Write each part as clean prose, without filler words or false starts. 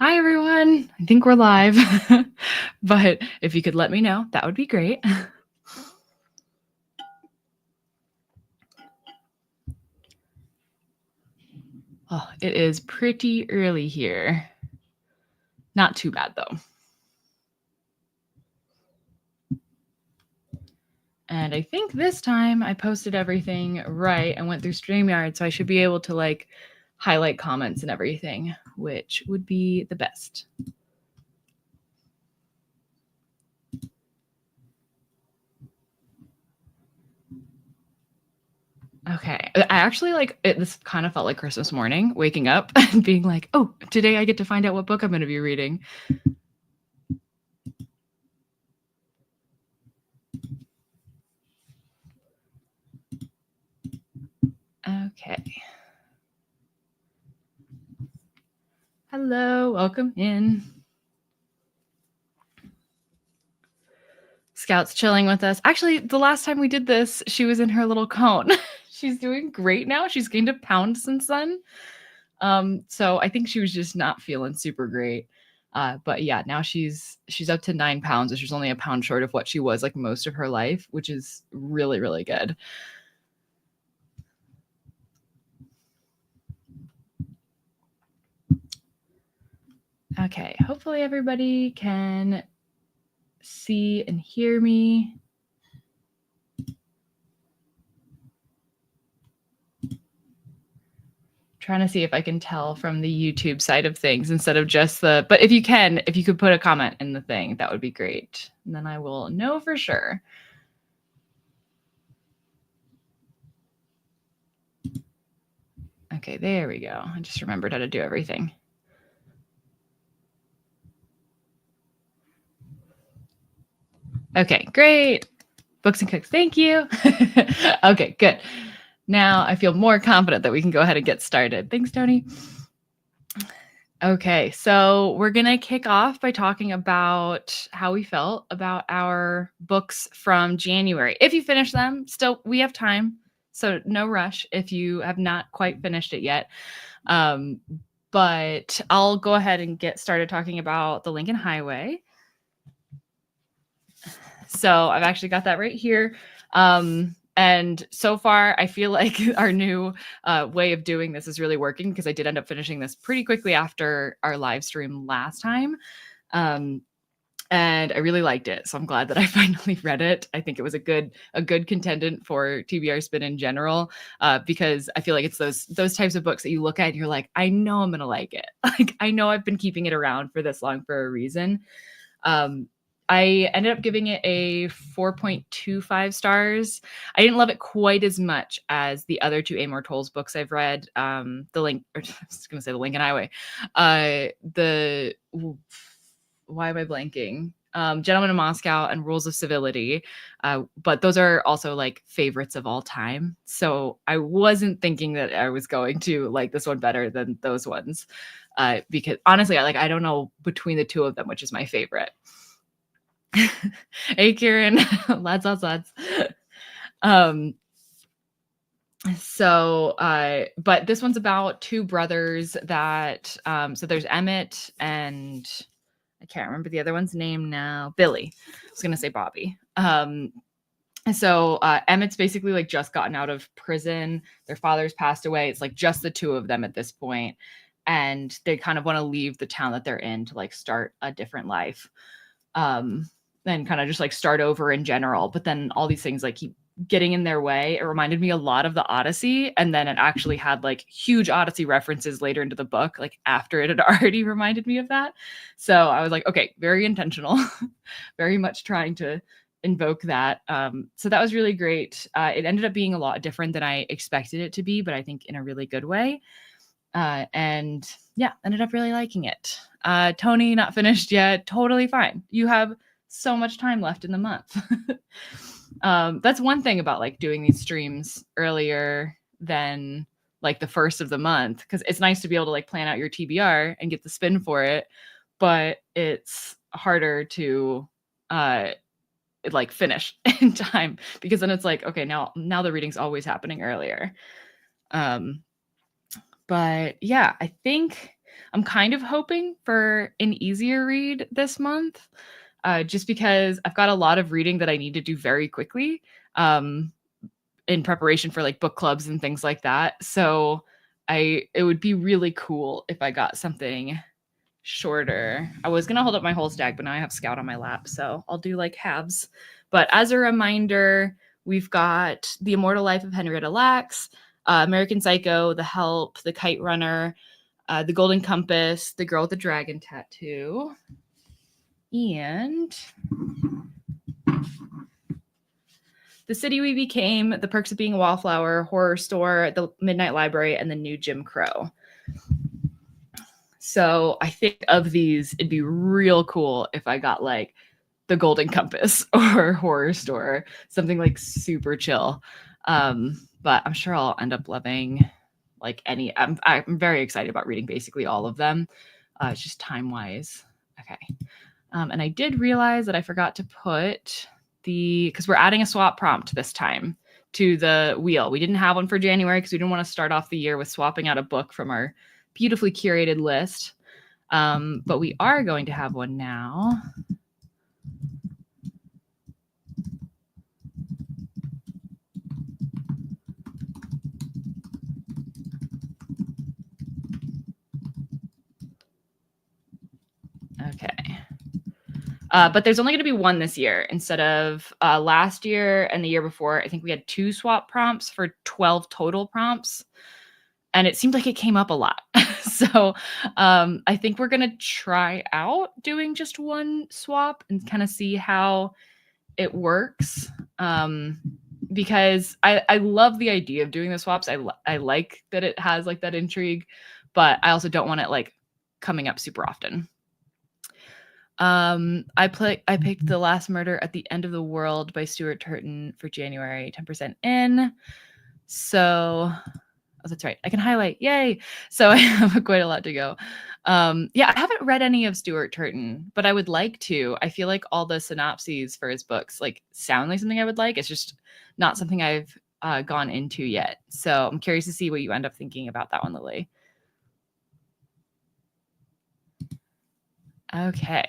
Hi, everyone. I think we're live, but if you could let me know, that would be great. Oh, it is pretty early here. Not too bad, though. And I think this time I posted everything right and went through StreamYard, so I should be able to highlight comments and everything, which would be the best. Okay. I actually this kind of felt like Christmas morning, waking up and being like, oh, today I get to find out what book I'm going to be reading. Okay. Hello, welcome in. Scout's chilling with us. Actually, the last time we did this, she was in her little cone. She's doing great now. She's gained a pound since then. So I think she was just not feeling super great. But yeah, now she's up to 9 pounds, which is only a pound short of what she was like most of her life, which is really, really good. Okay, hopefully everybody can see and hear me. Trying to see if I can tell from the YouTube side of things instead of just but if you could put a comment in the thing, that would be great. And then I will know for sure. Okay, there we go. I just remembered how to do everything. Okay, great. Books and Cooks, thank you. Okay, good. Now I feel more confident that we can go ahead and get started. Thanks, Tony. Okay, so we're going to kick off by talking about how we felt about our books from January. If you finish them, still, we have time. So no rush if you have not quite finished it yet. But I'll go ahead and get started talking about The Lincoln Highway. So I've actually got that right here. And so far, I feel like our new way of doing this is really working because I did end up finishing this pretty quickly after our live stream last time. And I really liked it. So I'm glad that I finally read it. I think it was a good contendant for TBR Spin in general, because I feel like it's those types of books that you look at and you're like, I know I'm going to like it. Like, I know I've been keeping it around for this long for a reason. I ended up giving it a 4.25 stars. I didn't love it quite as much as the other two Amor Towles books I've read. I was going to say The Lincoln Highway. Why am I blanking? Gentleman in Moscow and Rules of Civility. But those are also like favorites of all time. So I wasn't thinking that I was going to like this one better than those ones. Because honestly, I don't know between the two of them, which is my favorite. Hey, Kieran. Lads. But this one's about two brothers that, so there's Emmett and I can't remember the other one's name now. Billy. I was going to say Bobby. So Emmett's basically like just gotten out of prison. Their father's passed away. It's like just the two of them at this point. And they kind of want to leave the town that they're in to like start a different life. And kind of just like start over in general. But then all these things like keep getting in their way. It reminded me a lot of the Odyssey. And then it actually had like huge Odyssey references later into the book, like after it had already reminded me of that. So I was like, okay, very intentional, very much trying to invoke that. So that was really great. It ended up being a lot different than I expected it to be, but I think in a really good way. And yeah, ended up really liking it. Tony, not finished yet. Totally fine. You have so much time left in the month. That's one thing about like doing these streams earlier than like the first of the month, because it's nice to be able to like plan out your TBR and get the spin for it, but it's harder to like finish in time, because then it's like, okay, now the reading's always happening earlier. But yeah, I think I'm kind of hoping for an easier read this month, just because I've got a lot of reading that I need to do very quickly in preparation for like book clubs and things like that. So it would be really cool if I got something shorter. I was gonna hold up my whole stack, but now I have Scout on my lap, so I'll do like halves. But as a reminder, we've got The Immortal Life of Henrietta Lacks, American Psycho, The Help, The Kite Runner, The Golden Compass, The Girl with the Dragon Tattoo, and The City We Became, The Perks of Being a Wallflower, Horror Store, The Midnight Library, and The New Jim Crow. So I think of these, it'd be real cool if I got like The Golden Compass or Horror Store, something like super chill. But I'm sure I'll end up loving like any. I'm very excited about reading basically all of them. It's just time wise. Okay. And I did realize that I forgot to put because we're adding a swap prompt this time to the wheel. We didn't have one for January because we didn't want to start off the year with swapping out a book from our beautifully curated list. But we are going to have one now. Okay. But there's only going to be one this year instead of last year and the year before. I think we had 2 swap prompts for 12 total prompts. And it seemed like it came up a lot. So I think we're going to try out doing just one swap and kind of see how it works. Because I love the idea of doing the swaps. I like that it has like that intrigue, but I also don't want it like coming up super often. I picked The Last Murder at the End of the World by Stuart Turton for January, 10% in. So, oh, that's right. I can highlight. Yay. So I have quite a lot to go. Yeah, I haven't read any of Stuart Turton, but I would like to. I feel like all the synopses for his books like sound like something I would like. It's just not something I've gone into yet. So I'm curious to see what you end up thinking about that one, Lily. Okay.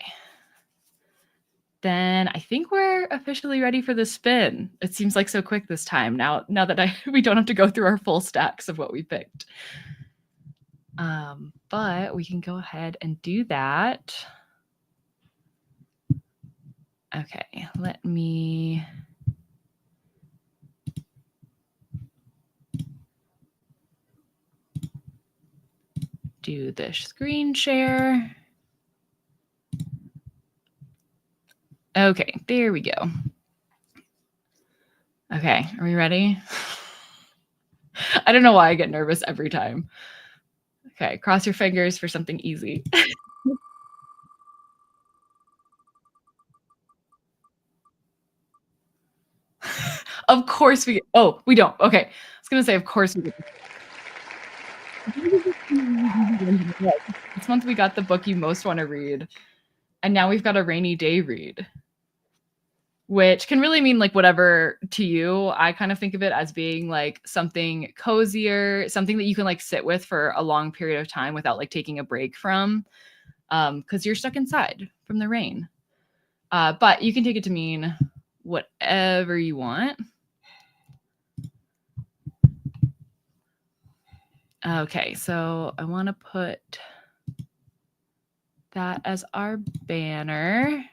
Then I think we're officially ready for the spin. It seems like so quick this time now that we don't have to go through our full stacks of what we picked. But we can go ahead and do that. Okay, let me do the screen share. Okay, there we go. Okay, are we ready? I don't know why I get nervous every time. Okay, cross your fingers for something easy. Of course we don't. Okay, I was gonna say of course we get. This month we got the book you most want to read, and now we've got a rainy day read, which can really mean like whatever to you. I kind of think of it as being like something cozier, something that you can like sit with for a long period of time without like taking a break from, because you're stuck inside from the rain. But you can take it to mean whatever you want. Okay, so I want to put that as our banner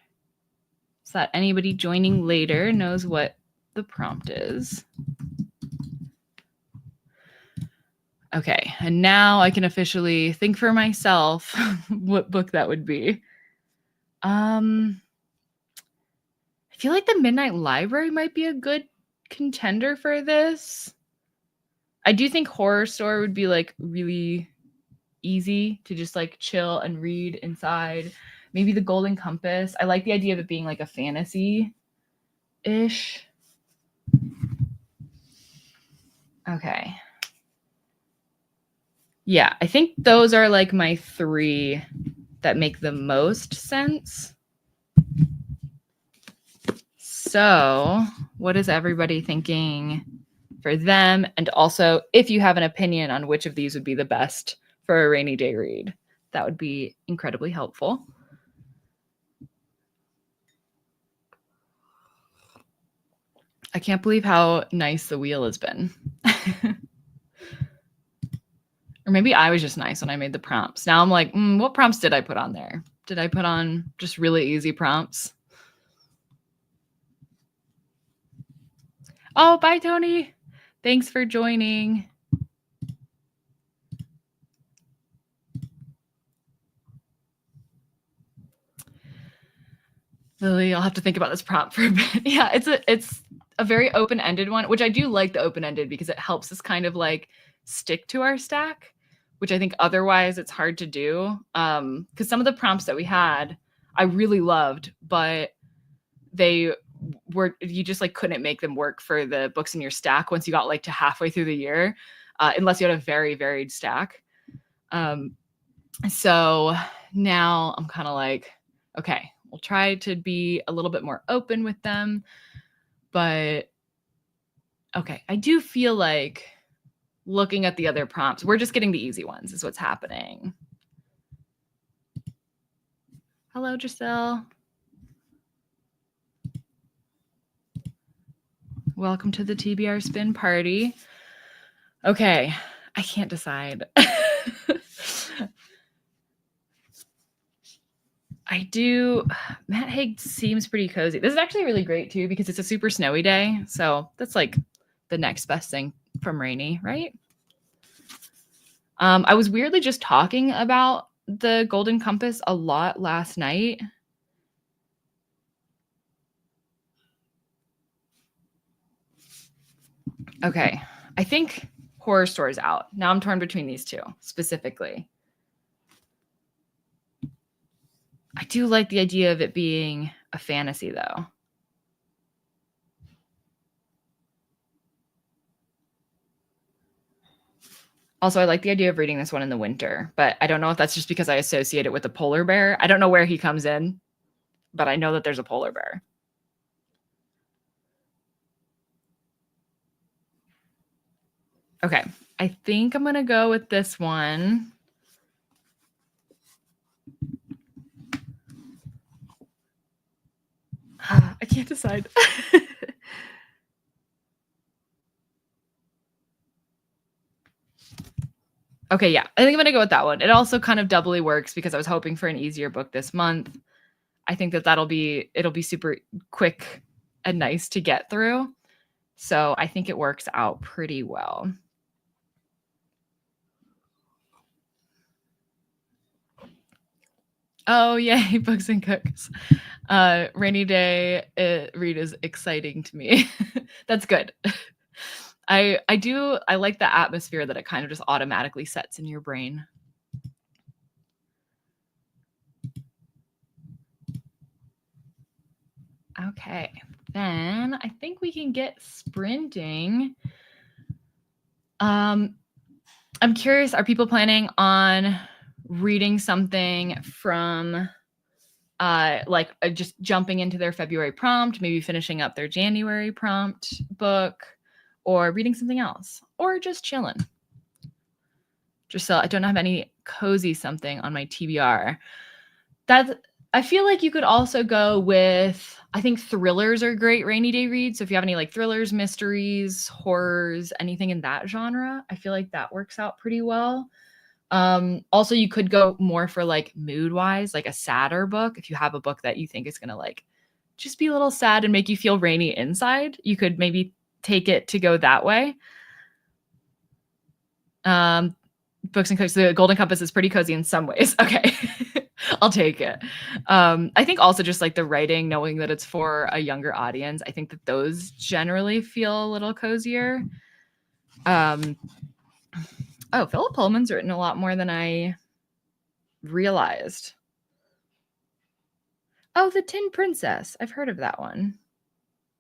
so that anybody joining later knows what the prompt is. Okay, and now I can officially think for myself what book that would be. I feel like The Midnight Library might be a good contender for this. I do think Horror Store would be like really easy to just like chill and read inside. Maybe The Golden Compass. I like the idea of it being like a fantasy-ish. Okay. Yeah, I think those are like my 3 that make the most sense. So, what is everybody thinking for them? And also, if you have an opinion on which of these would be the best for a rainy day read, that would be incredibly helpful. I can't believe how nice the wheel has been. Or maybe I was just nice when I made the prompts. Now I'm like, what prompts did I put on there? Did I put on just really easy prompts? Oh, bye, Tony. Thanks for joining. Lily, I'll have to think about this prompt for a bit. Yeah, it's a very open-ended one, which I do like the open-ended because it helps us kind of like stick to our stack, which I think otherwise it's hard to do. Because some of the prompts that we had, I really loved, but you just like couldn't make them work for the books in your stack once you got like to halfway through the year, unless you had a very varied stack. So now I'm kind of like, okay, we'll try to be a little bit more open with them. But okay, I do feel like looking at the other prompts, we're just getting the easy ones is what's happening. Hello, Giselle. Welcome to the TBR Spin party. Okay, I can't decide. Matt Haig seems pretty cozy. This is actually really great too because it's a super snowy day. So that's like the next best thing from rainy, right? I was weirdly just talking about the Golden Compass a lot last night. Okay, I think Horror Store's out. Now I'm torn between these two specifically. I do like the idea of it being a fantasy, though. Also, I like the idea of reading this one in the winter, but I don't know if that's just because I associate it with a polar bear. I don't know where he comes in, but I know that there's a polar bear. Okay, I think I'm going to go with this one. I can't decide. Okay, yeah, I think I'm going to go with that one. It also kind of doubly works because I was hoping for an easier book this month. I think that it'll be super quick and nice to get through. So I think it works out pretty well. Oh, yay, books and cooks. Rainy day read is exciting to me. That's good. I like the atmosphere that it kind of just automatically sets in your brain. Okay, then I think we can get sprinting. I'm curious, are people planning on reading something from just jumping into their February prompt, maybe finishing up their January prompt book, or reading something else, or just chilling? Just so I don't have any cozy something on my TBR. I feel like you could also go with, I think thrillers are great rainy day reads. So if you have any like thrillers, mysteries, horrors, anything in that genre, I feel like that works out pretty well. Also, you could go more for like mood wise, like a sadder book. If you have a book that you think is going to like just be a little sad and make you feel rainy inside, you could maybe take it to go that way. Books and cooks, the Golden Compass is pretty cozy in some ways. Okay. I'll take it. I think also just like the writing, knowing that it's for a younger audience, I think that those generally feel a little cozier. Philip Pullman's written a lot more than I realized. Oh, The Tin Princess. I've heard of that one.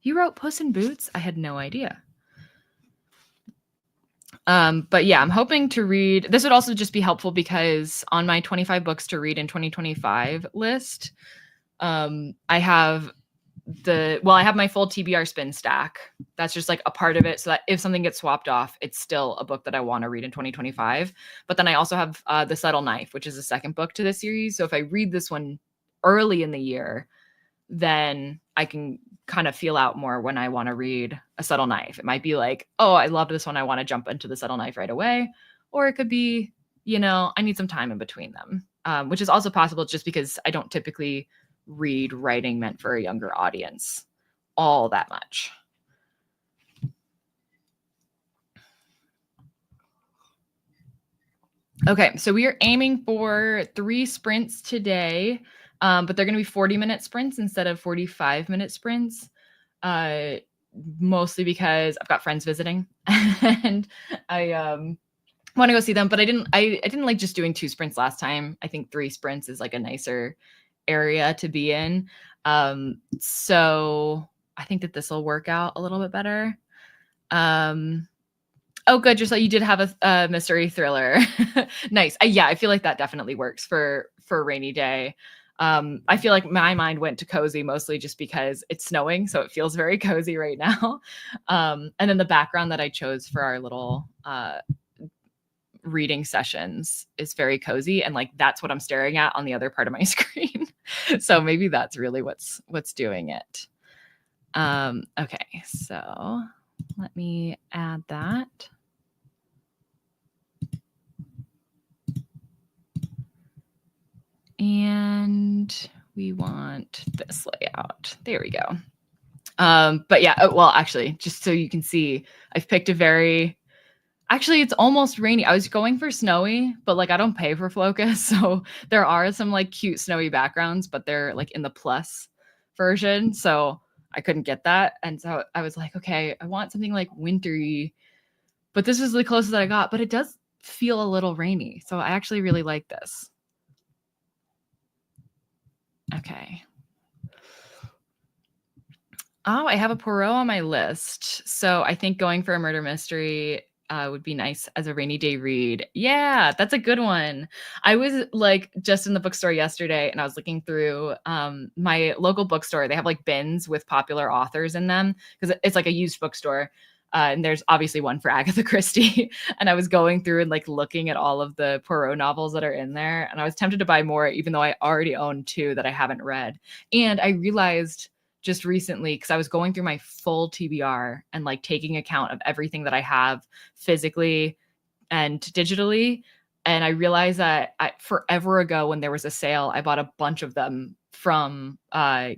He wrote Puss in Boots? I had no idea. But yeah, I'm hoping to read. This would also just be helpful because on my 25 books to read in 2025 list, I have I have my full TBR Spin stack. That's just like a part of it, so that if something gets swapped off, it's still a book that I want to read in 2025. But then I also have The Subtle Knife, which is the second book to this series. So if I read this one early in the year, then I can kind of feel out more when I want to read A Subtle Knife. It might be like, oh, I love this one, I want to jump into The Subtle Knife right away. Or it could be, I need some time in between them, which is also possible just because I don't typically read writing meant for a younger audience all that much. Okay, so we are aiming for 3 sprints today, but they're going to be 40-minute sprints instead of 45-minute sprints, mostly because I've got friends visiting and I want to go see them. But I didn't like just doing 2 sprints last time. I think 3 sprints is like a nicer area to be in. So I think that this will work out a little bit better. Oh, good. Just like you did have a mystery thriller. Nice. Yeah, I feel like that definitely works for a rainy day. I feel like my mind went to cozy mostly just because it's snowing, so it feels very cozy right now. And then the background that I chose for our little reading sessions is very cozy, and like that's what I'm staring at on the other part of my screen. So maybe that's really what's doing it. Okay, so let me add that. And we want this layout. There we go. But yeah, well, actually, just so you can see, I've picked actually, it's almost rainy. I was going for snowy, but like I don't pay for Focus. So there are some like cute snowy backgrounds, but they're like in the plus version. So I couldn't get that. And so I was like, okay, I want something like wintry, but this is the closest that I got, but it does feel a little rainy. So I actually really like this. Okay. Oh, I have a Poirot on my list. So I think going for a murder mystery would be nice as a rainy day read. Yeah, that's a good one. I was like just in the bookstore yesterday and I was looking through my local bookstore. They have like bins with popular authors in them because it's like a used bookstore. And there's obviously one for Agatha Christie. And I was going through and like looking at all of the Poirot novels that are in there. And I was tempted to buy more, even though I already own 2 that I haven't read. And I realized just recently, because I was going through my full TBR and like taking account of everything that I have physically and digitally. And I realized that forever ago when there was a sale, I bought a bunch of them from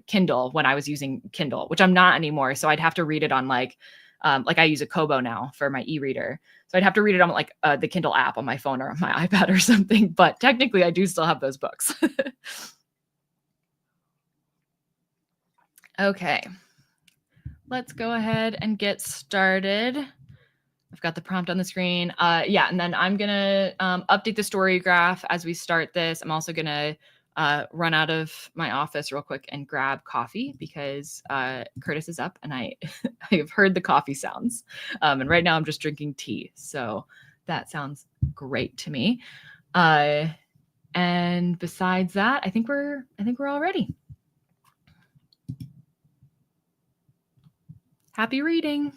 Kindle when I was using Kindle, which I'm not anymore. So I'd have to read it on like I use a Kobo now for my e-reader. So I'd have to read it on like the Kindle app on my phone or on my iPad or something. But technically I do still have those books. Okay. Let's go ahead and get started. I've got the prompt on the screen. Yeah, and then I'm going to update the story graph as we start this. I'm also going to run out of my office real quick and grab coffee because Curtis is up and I have heard the coffee sounds. And right now I'm just drinking tea. So that sounds great to me. And besides that, I think we're all ready. Happy reading.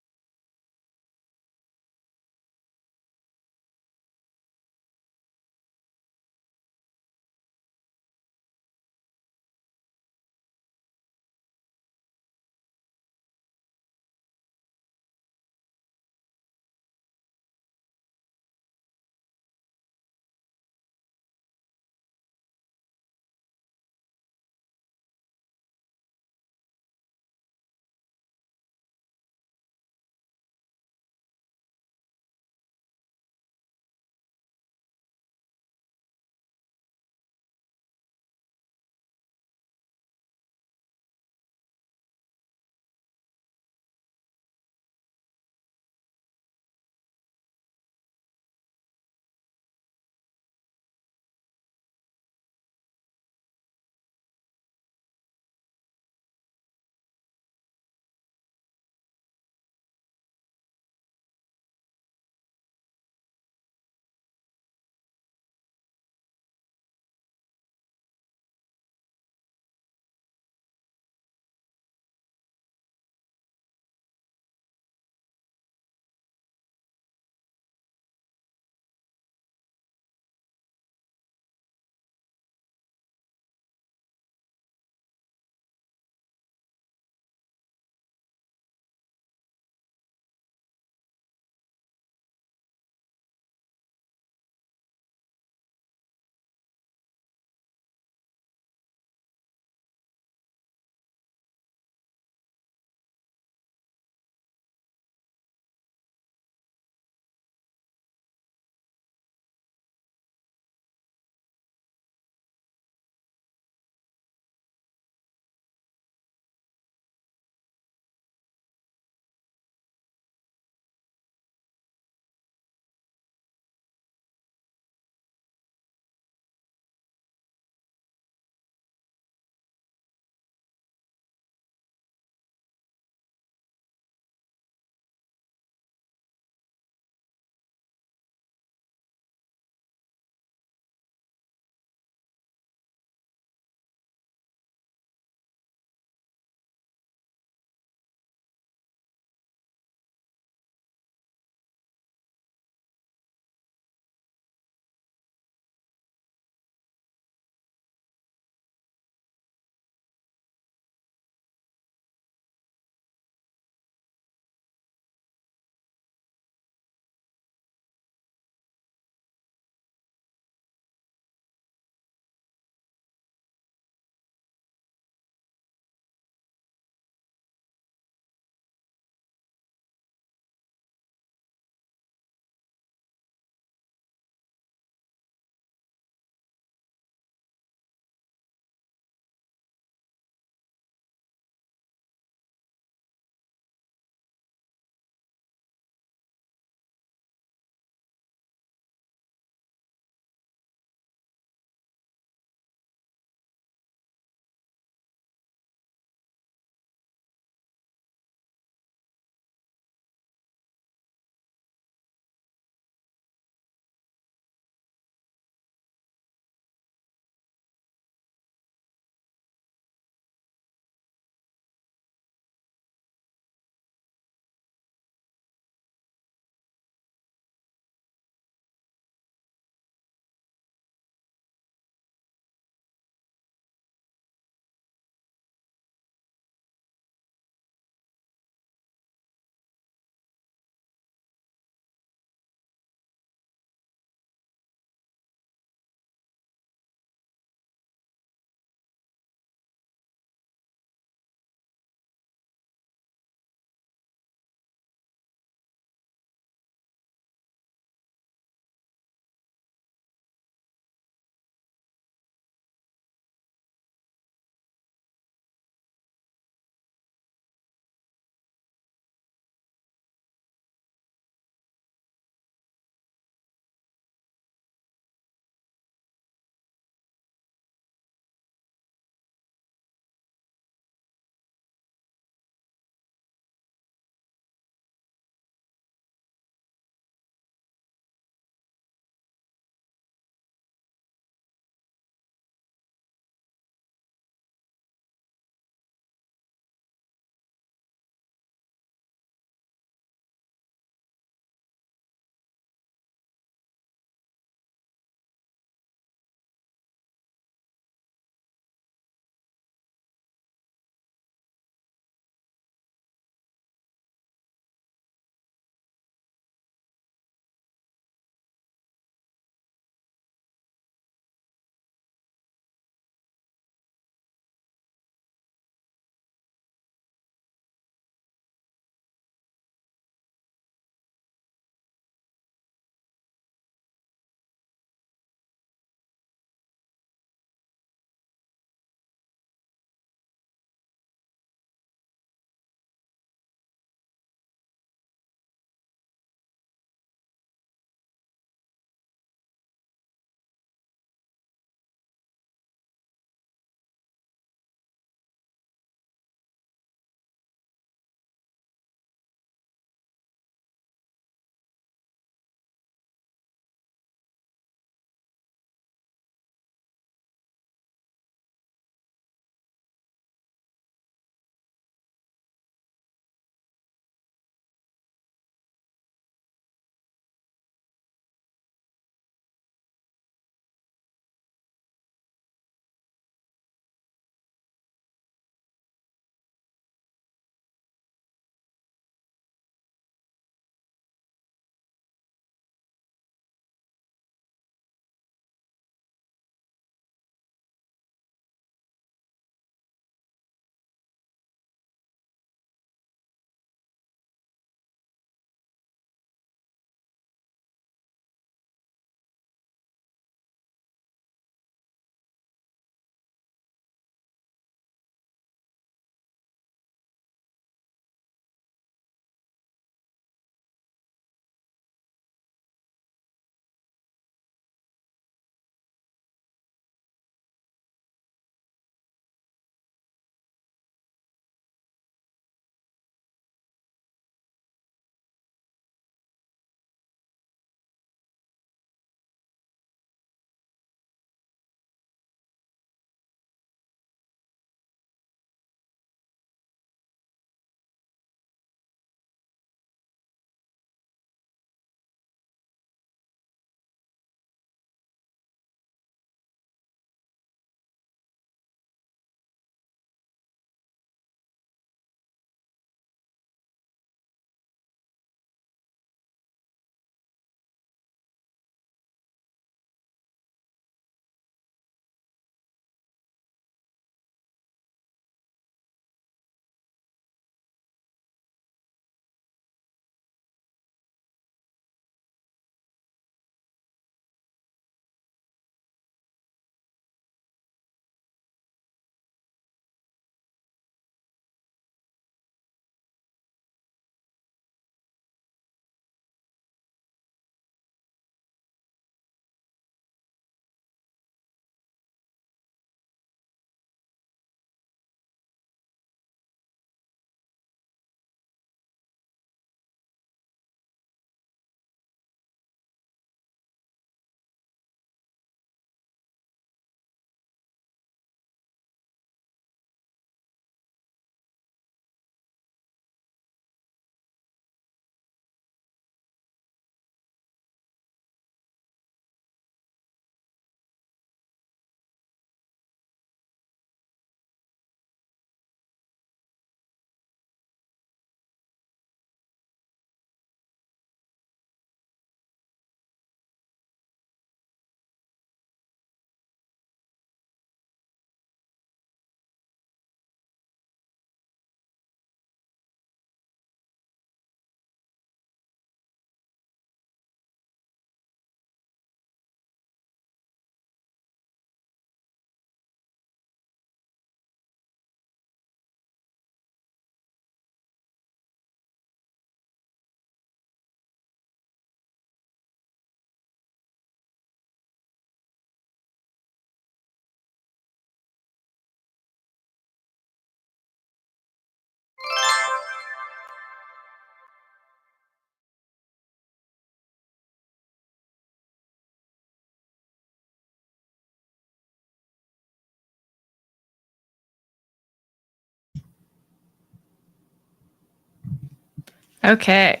Okay.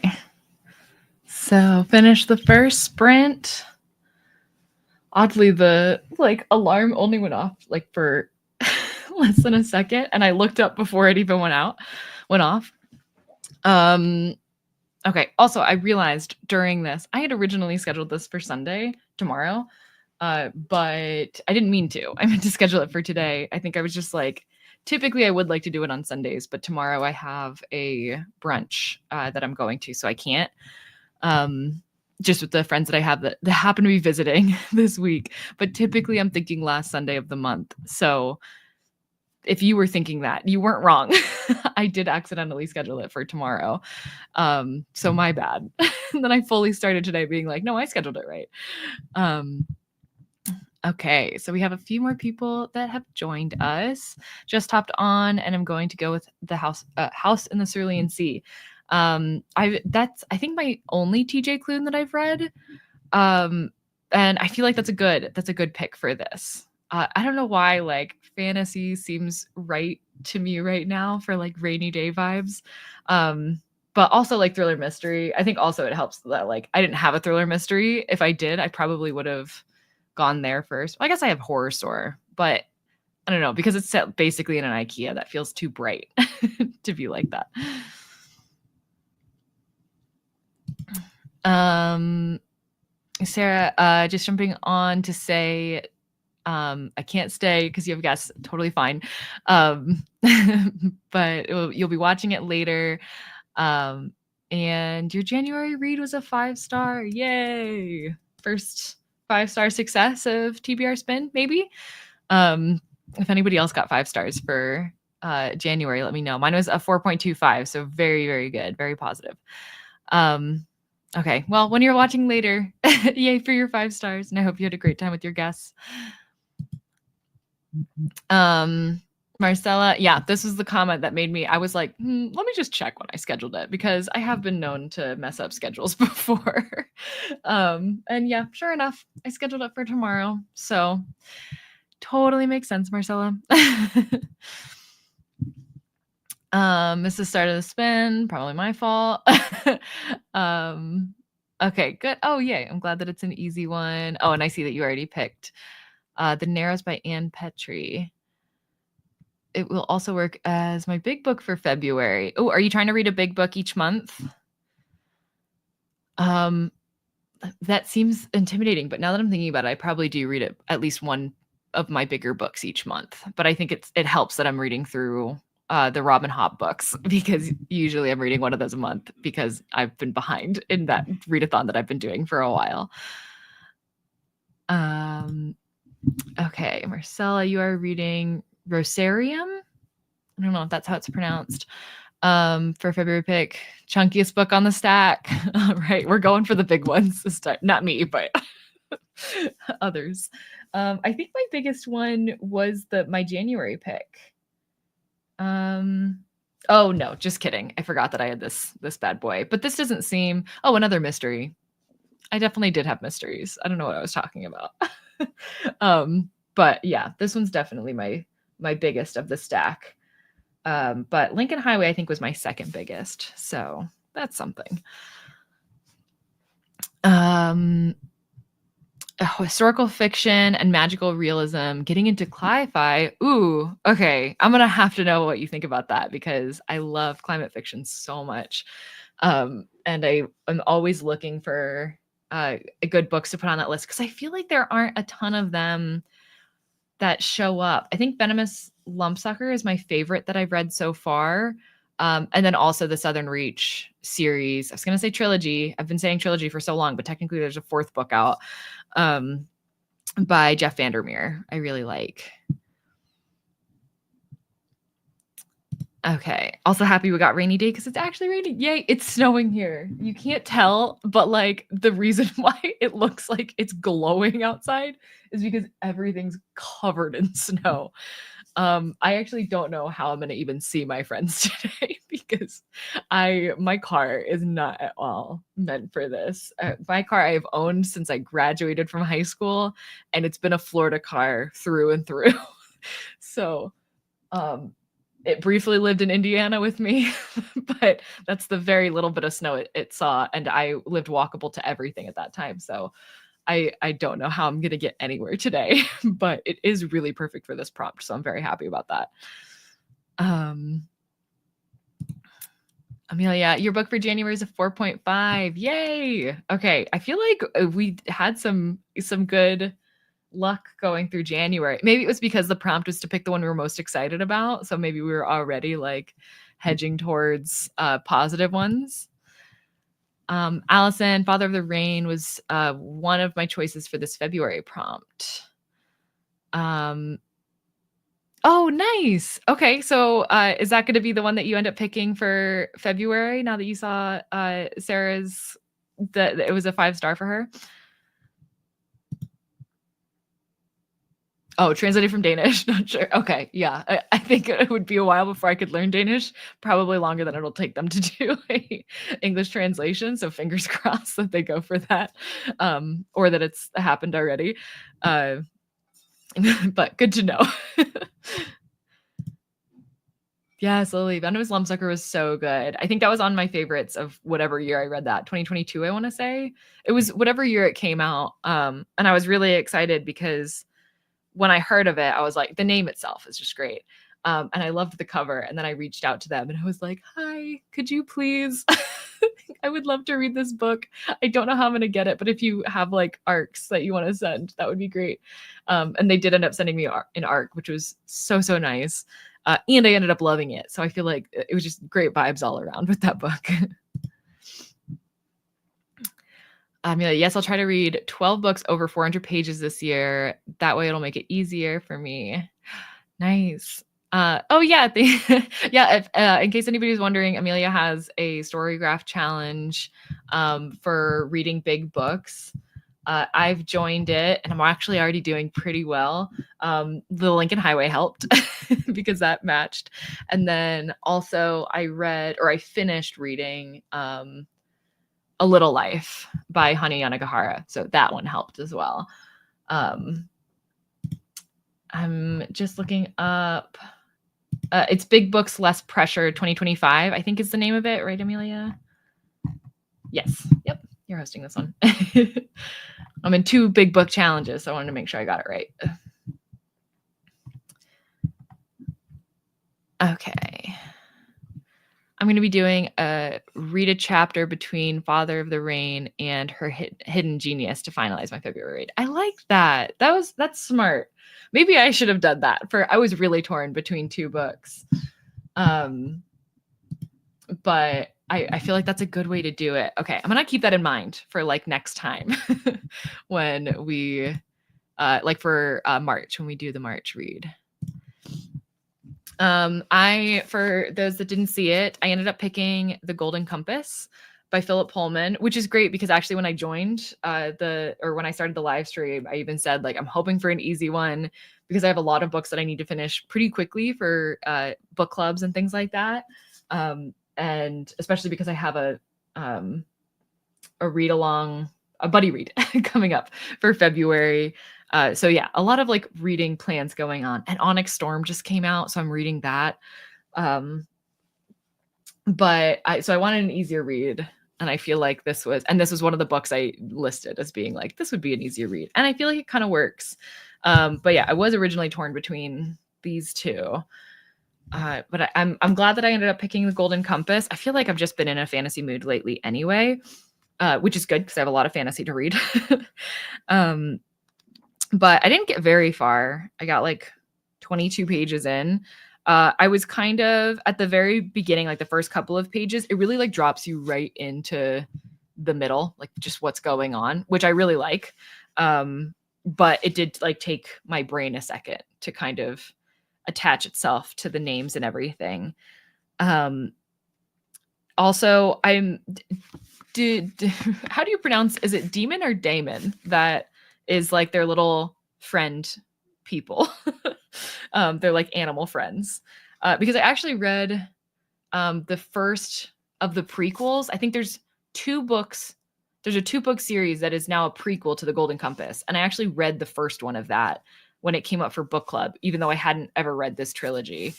So finish the first sprint. Oddly, the alarm only went off for less than a second, and I looked up before it even went off. Okay. Also, I realized during this, I had originally scheduled this for Sunday, tomorrow, but I didn't mean to. I meant to schedule it for today. I think I was just like, typically I would like to do it on Sundays, but tomorrow I have a brunch that I'm going to, so I can't. Just with the friends that I have that happen to be visiting this week. But typically I'm thinking last Sunday of the month. So if you were thinking that, you weren't wrong. I did accidentally schedule it for tomorrow. So my bad. And then I fully started today being like, no, I scheduled it right. Okay, so we have a few more people that have joined us. Just hopped on, and I'm going to go with the House in the Cerulean Sea. That's I think my only TJ Klune that I've read, and I feel like that's a good pick for this. I don't know why fantasy seems right to me right now for rainy day vibes, but also thriller mystery. I think also it helps that I didn't have a thriller mystery. If I did, I probably would have gone there first. Well, I guess I have Horror Store, but I don't know, because it's set basically in an IKEA. That feels too bright to be like that. Sarah, just jumping on to say, I can't stay because you have guests. Totally fine. But you'll be watching it later. And your January read was a 5-star. Yay! First 5-star success of TBR Spin, maybe. If anybody else got 5 stars for January, let me know. Mine was a 4.25, so very, very good, very positive. Okay, well, when you're watching later, yay for your 5 stars, and I hope you had a great time with your guests. Marcella, yeah, this was the comment that made me, I was like, let me just check when I scheduled it, because I have been known to mess up schedules before. And yeah, sure enough, I scheduled it for tomorrow. So totally makes sense, Marcella. Missed the start of the spin, probably my fault. Okay, good. Oh, yay. I'm glad that it's an easy one. Oh, and I see that you already picked The Narrows by Anne Petrie. It will also work as my big book for February. Oh, are you trying to read a big book each month? That seems intimidating, but now that I'm thinking about it, I probably do read it, at least one of my bigger books each month. But I think it helps that I'm reading through the Robin Hobb books, because usually I'm reading one of those a month because I've been behind in that readathon that I've been doing for a while. Okay, Marcella, you are reading Rosarium. I don't know if that's how it's pronounced. For February pick, chunkiest book on the stack. All right, we're going for the big ones this time. Not me, but others. I think my biggest one was my January pick. Oh no, just kidding. I forgot that I had this bad boy. But this doesn't seem. Oh, another mystery. I definitely did have mysteries. I don't know what I was talking about. But yeah, this one's definitely my biggest of the stack. But Lincoln Highway, I think, was my second biggest. So that's something. Historical fiction and magical realism, getting into cli-fi. Ooh, okay. I'm going to have to know what you think about that, because I love climate fiction so much. And I'm always looking for good books to put on that list, because I feel like there aren't a ton of them that show up. I think Venomous Lumpsucker is my favorite that I've read so far. And then also the Southern Reach series. I was going to say trilogy. I've been saying trilogy for so long, but technically there's a 4th book out by Jeff Vandermeer. I really like. Okay. Also happy we got rainy day, because it's actually raining. Yay. It's snowing here. You can't tell, but the reason why it looks like it's glowing outside is because everything's covered in snow. I actually don't know how I'm going to even see my friends today, because my car is not at all meant for this. My car I've owned since I graduated from high school, and it's been a Florida car through and through. So, it briefly lived in Indiana with me, but that's the very little bit of snow it saw, and I lived walkable to everything at that time. So I don't know how I'm gonna get anywhere today, but it is really perfect for this prompt. So I'm very happy about that. Amelia, your book for January is a 4.5. Yay! Okay, I feel like we had some good luck going through January. Maybe it was because the prompt was to pick the one we were most excited about, so maybe we were already like hedging towards positive ones. Allison, Father of the Rain was one of my choices for this February prompt. Oh, nice. Okay, so is that going to be the one that you end up picking for February? Now that you saw Sarah's, that it was a 5-star for her. Oh, translated from Danish. Not sure. Okay, yeah. I think it would be a while before I could learn Danish. Probably longer than it'll take them to do a English translation. So fingers crossed that they go for that, or that it's happened already. But good to know. Yes, Lily. Venomous Lumpsucker was so good. I think that was on my favorites of whatever year I read that. 2022, I want to say. It was whatever year it came out. And I was really excited because when I heard of it, I was like, the name itself is just great. And I loved the cover. And then I reached out to them and I was like, hi, could you please? I would love to read this book. I don't know how I'm going to get it, but if you have like arcs that you want to send, that would be great. And they did end up sending me an arc, which was so, so nice. And I ended up loving it. So I feel like it was just great vibes all around with that book. Yes, I'll try to read 12 books over 400 pages this year. That way it'll make it easier for me. Nice. Oh yeah, yeah. If, in case anybody's wondering, Amelia has a Storygraph challenge for reading big books. I've joined it, and I'm actually already doing pretty well. The Lincoln Highway helped because that matched, and then also I finished reading A Little Life by Hani Yanagihara, so that one helped as well. I'm just looking up. It's Big Books, Less Pressure 2025, I think is the name of it, right, Amelia? Yes. Yep. You're hosting this one. I'm in 2 big book challenges, so I wanted to make sure I got it right. Okay. I'm going to be doing read a chapter between Father of the Rain and Her Hidden Genius to finalize my February read. I like that. That's smart. Maybe I should have done that. I was really torn between 2 books. But I feel like that's a good way to do it. Okay, I'm gonna keep that in mind for like next time when we like for March, when we do the March read. For those that didn't see it, I ended up picking The Golden Compass by Philip Pullman, which is great because actually when I joined when I started the live stream, I even said like I'm hoping for an easy one because I have a lot of books that I need to finish pretty quickly for book clubs and things like that. And especially because I have a read along, a buddy read coming up for February. So yeah, a lot of like reading plans going on, and Onyx Storm just came out, so I'm reading that. But I wanted an easier read, and I feel like this was one of the books I listed as being like, this would be an easier read. And I feel like it kind of works. But yeah, I was originally torn between these 2. But I'm glad that I ended up picking The Golden Compass. I feel like I've just been in a fantasy mood lately anyway, which is good because I have a lot of fantasy to read. But I didn't get very far. I got like 22 pages in. I was kind of at the very beginning, like the first couple of pages, it really like drops you right into the middle, like just what's going on, which I really like. But it did like take my brain a second to kind of attach itself to the names and everything. Also, how do you pronounce, is it Demon or Damon? That is like their little friend people. They're like animal friends. Because I actually read the first of the prequels. I think there's 2 books. There's a 2-book series that is now a prequel to The Golden Compass. And I actually read the first one of that when it came up for book club, even though I hadn't ever read this trilogy.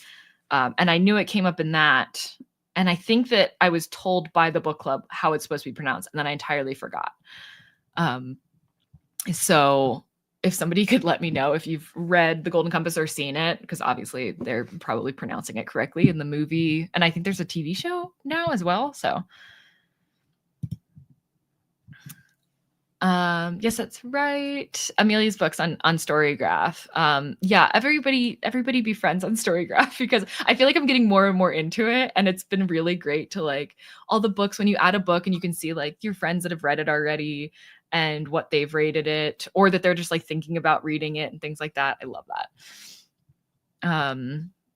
And I knew it came up in that. And I think that I was told by the book club how it's supposed to be pronounced, and then I entirely forgot. Um, so if somebody could let me know if you've read The Golden Compass or seen it, because obviously they're probably pronouncing it correctly in the movie. And I think there's a TV show now as well. So yes, that's right. Amelia's books on Storygraph. Yeah, everybody be friends on Storygraph because I feel like I'm getting more and more into it, and it's been really great to like all the books when you add a book and you can see like your friends that have read it already and what they've rated it, or that they're just like thinking about reading it and things like that. I love that.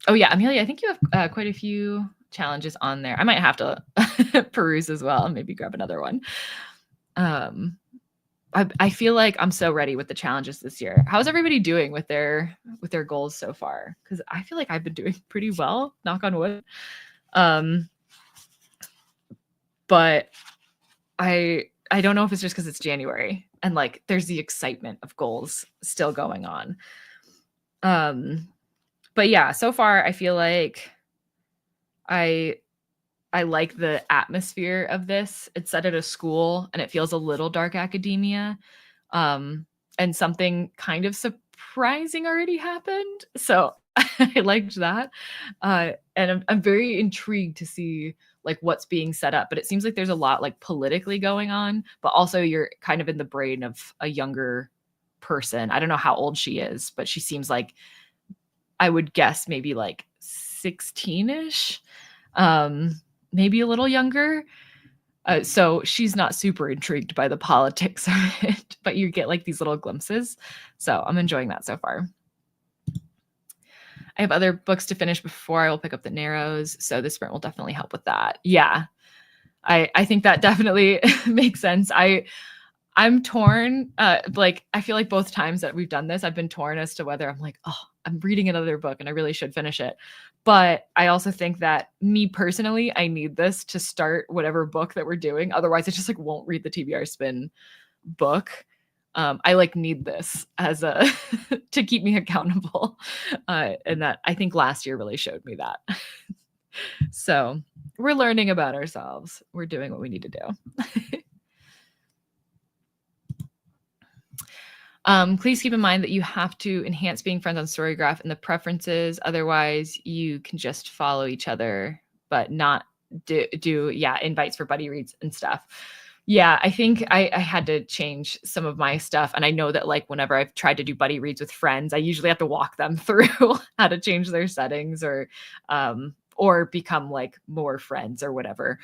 Oh yeah, Amelia, I think you have quite a few challenges on there. I might have to peruse as well and maybe grab another one. I feel like I'm so ready with the challenges this year. How's everybody doing with their goals so far? Because I feel like I've been doing pretty well, knock on wood. But I don't know if it's just because it's January and like there's the excitement of goals still going on. But yeah, so far I feel like I like the atmosphere of this. It's set at a school and it feels a little dark academia. And something kind of surprising already happened. So I liked that. And I'm very intrigued to see like what's being set up. But it seems like there's a lot like politically going on, but also you're kind of in the brain of a younger person. I don't know how old she is, but she seems like I would guess maybe like 16-ish. Maybe a little younger. So she's not super intrigued by the politics of it, but you get like these little glimpses. So I'm enjoying that so far. I have other books to finish before I will pick up the Narrows. So this sprint will definitely help with that. Yeah. I think that definitely makes sense. I'm torn. Like I feel like both times that we've done this, I've been torn as to whether I'm like, oh, I'm reading another book and I really should finish it. But I also think that me personally, I need this to start whatever book that we're doing. Otherwise, I just like won't read the TBR Spin book. I like need this as a to keep me accountable. And that I think last year really showed me that. So we're learning about ourselves. We're doing what we need to do. Please keep in mind that you have to enhance being friends on Storygraph in the preferences. Otherwise, you can just follow each other, but not do invites for buddy reads and stuff. Yeah, I think I had to change some of my stuff. And I know that like whenever I've tried to do buddy reads with friends, I usually have to walk them through how to change their settings or become like more friends or whatever.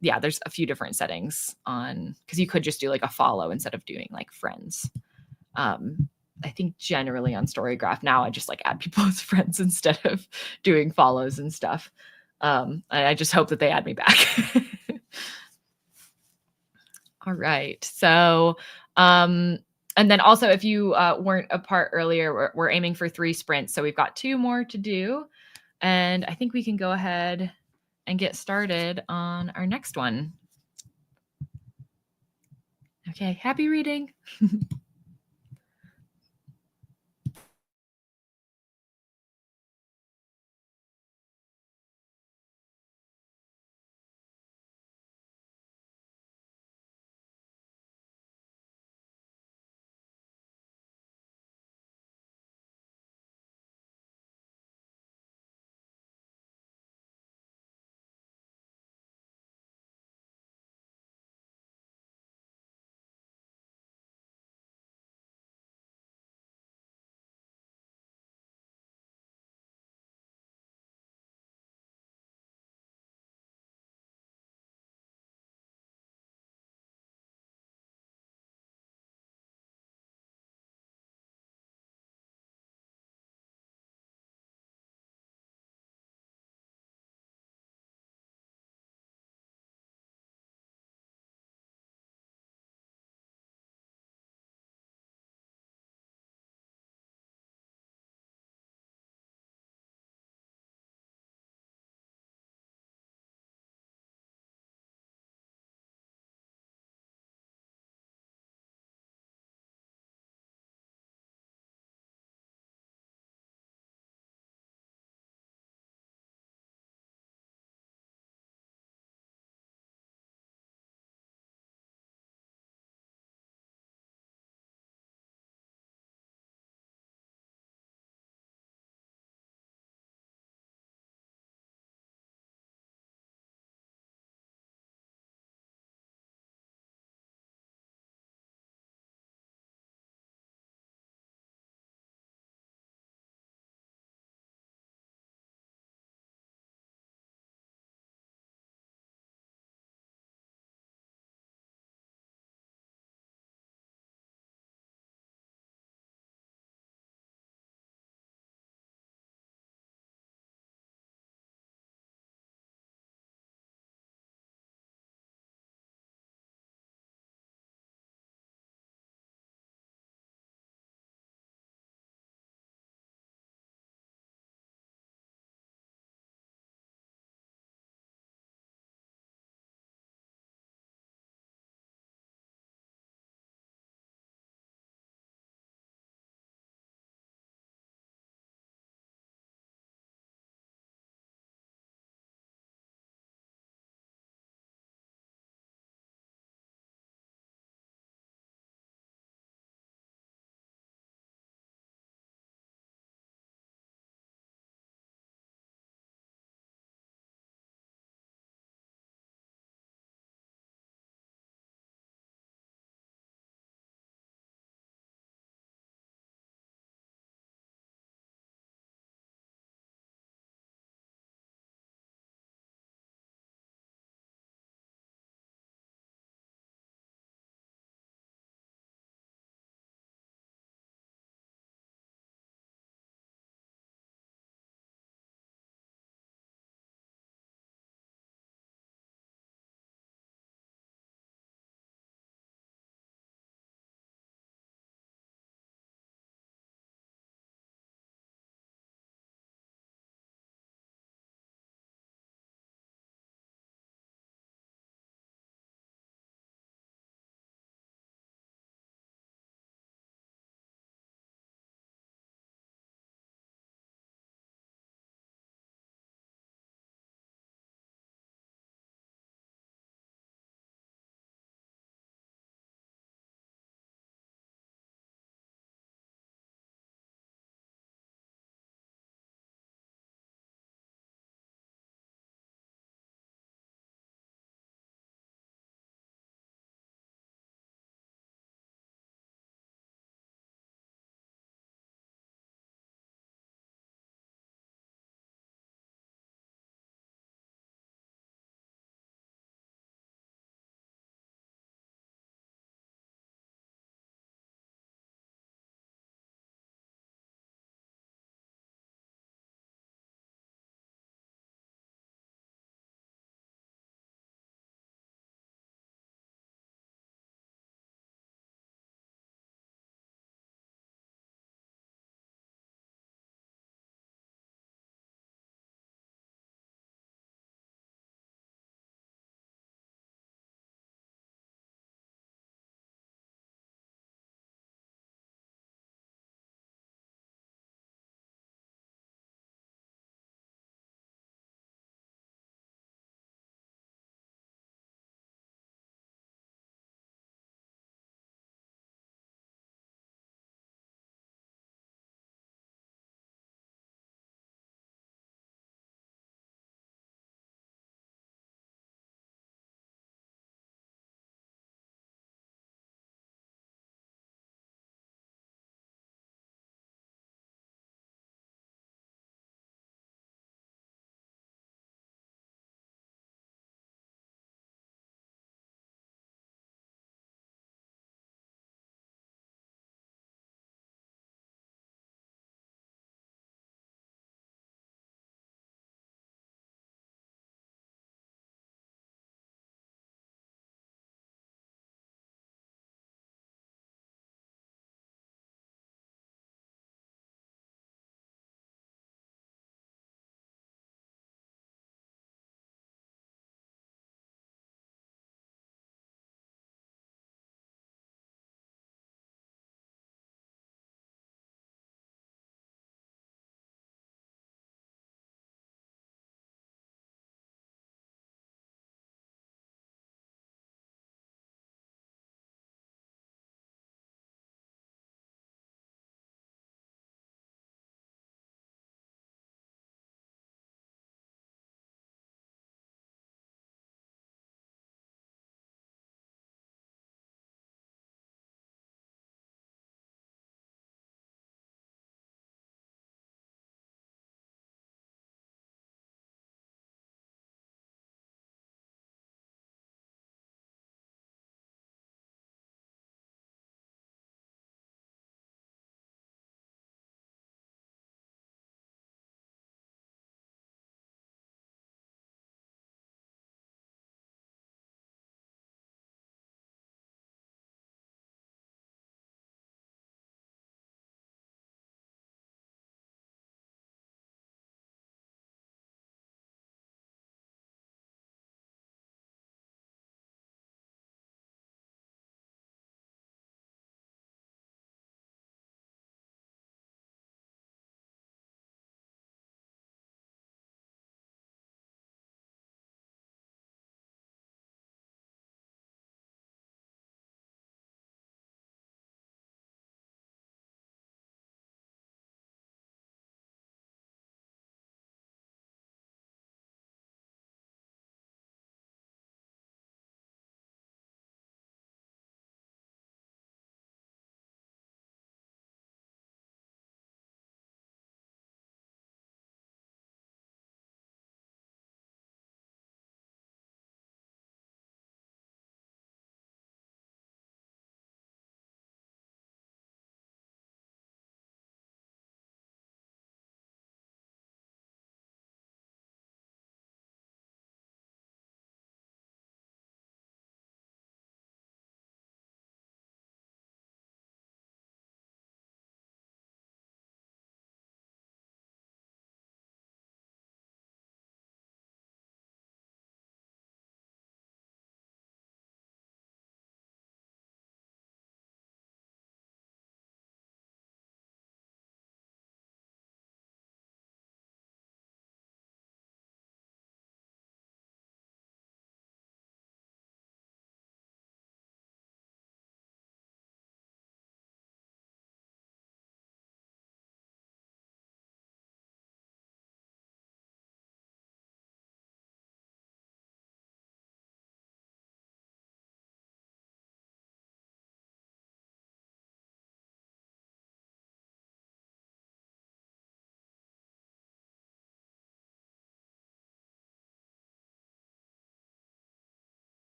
Yeah, there's a few different settings on because you could just do like a follow instead of doing like friends. I think generally on Storygraph now I just like add people as friends instead of doing follows and stuff. I just hope that they add me back. All right. So, and then also if you weren't a part earlier, we're aiming for 3 sprints. So we've got 2 more to do. And I think we can go ahead and get started on our next one. Okay, happy reading.